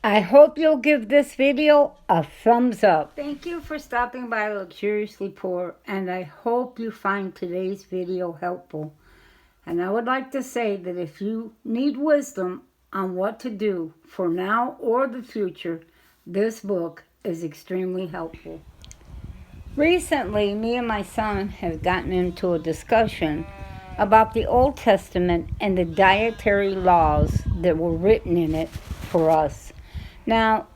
I hope you'll give this video a thumbs up. Thank you for stopping by Luxuriously Poor, and I hope you find today's video helpful. And I would like to say that if you need wisdom on what to do for now or the future, this book is extremely helpful. Recently, me and my son have gotten into a discussion about the Old Testament and the dietary laws that were written in it for us. Now,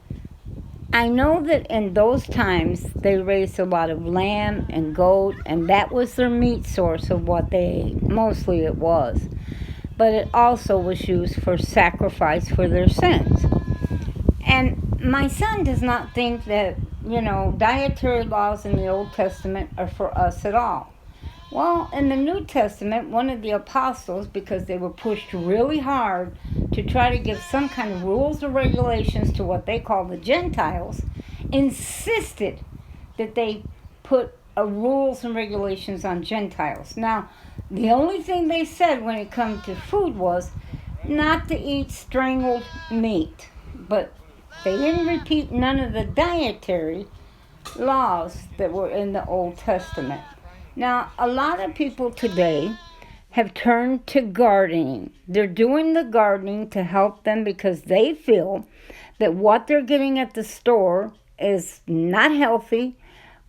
I know that in those times they raised a lot of lamb and goat, and that was their meat source of what they ate. Mostly it was. But it also was used for sacrifice for their sins. And my son does not think that, dietary laws in the Old Testament are for us at all. Well, in the New Testament, one of the apostles, because they were pushed really hard to try to give some kind of rules or regulations to what they call the Gentiles, insisted that they put rules and regulations on Gentiles. Now, the only thing they said when it comes to food was not to eat strangled meat, but they didn't repeat none of the dietary laws that were in the Old Testament. Now, a lot of people today have turned to gardening. They're doing the gardening to help them because they feel that what they're getting at the store is not healthy,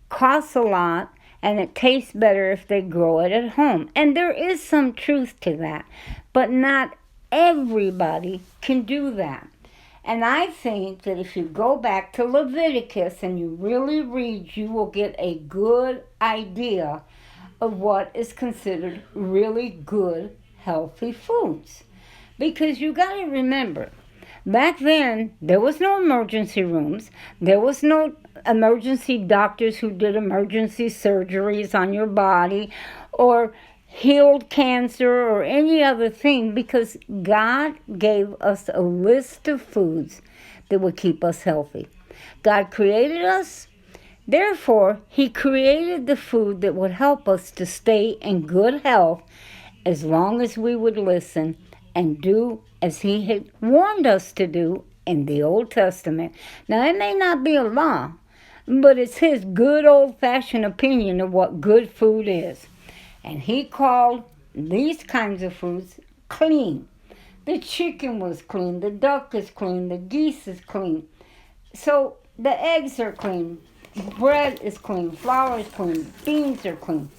costs a lot, and it tastes better if they grow it at home. And there is some truth to that, but not everybody can do that. And I think that if you go back to Leviticus and you really read, you will get a good idea of what is considered really good, healthy foods. Because you got to remember, back then, there was no emergency rooms. There was no emergency doctors who did emergency surgeries on your body or healed cancer or any other thing, because God gave us a list of foods that would keep us healthy. God created us, therefore He created the food that would help us to stay in good health as long as we would listen and do as He had warned us to do in the Old Testament. Now, it may not be a law, but it's His good old-fashioned opinion of what good food is. And He called these kinds of foods clean. The chicken was clean, the duck is clean, the geese is clean. So the eggs are clean, bread is clean, flour is clean, beans are clean.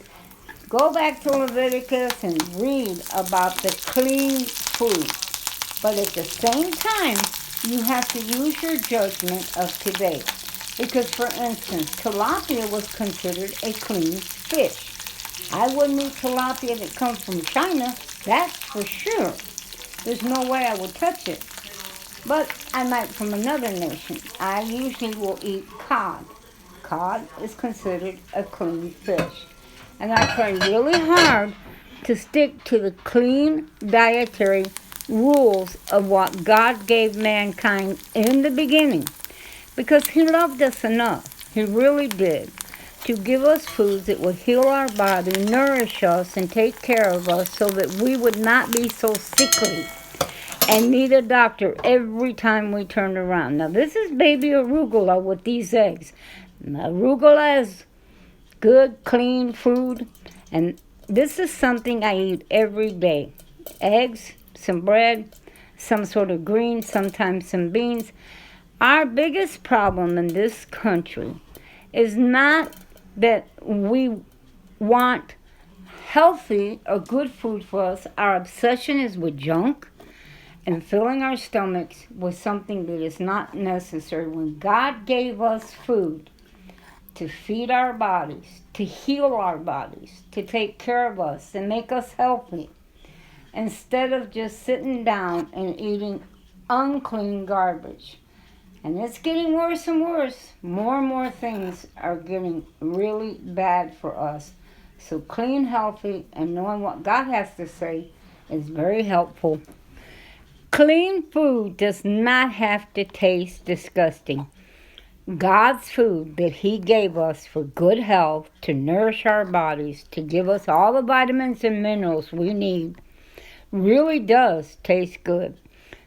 Go back to Leviticus and read about the clean food. But at the same time, you have to use your judgment of today. Because, for instance, tilapia was considered a clean fish. I wouldn't eat tilapia that comes from China, that's for sure. There's no way I would touch it. But I might from another nation. I usually will eat cod. Cod is considered a clean fish. And I try really hard to stick to the clean dietary rules of what God gave mankind in the beginning. Because He loved us enough. He really did. To give us foods that would heal our body, nourish us, and take care of us so that we would not be so sickly and need a doctor every time we turned around. Now, this is baby arugula with these eggs. Arugula is good, clean food, and this is something I eat every day. Eggs, some bread, some sort of greens, sometimes some beans. Our biggest problem in this country is not that we want healthy or good food for us. Our obsession is with junk and filling our stomachs with something that is not necessary. When God gave us food to feed our bodies, to heal our bodies, to take care of us and make us healthy, instead of just sitting down and eating unclean garbage. And it's getting worse and worse. More and more things are getting really bad for us. So clean, healthy, and knowing what God has to say is very helpful. Clean food does not have to taste disgusting. God's food that He gave us for good health, to nourish our bodies, to give us all the vitamins and minerals we need, really does taste good.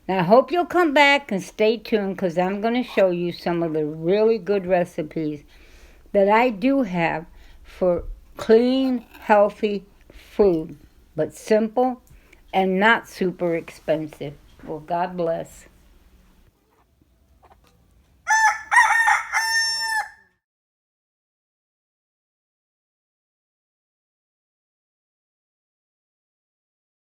Now, I hope you'll come back and stay tuned because I'm going to show you some of the really good recipes that I do have for clean, healthy food, but simple and not super expensive. Well, God bless.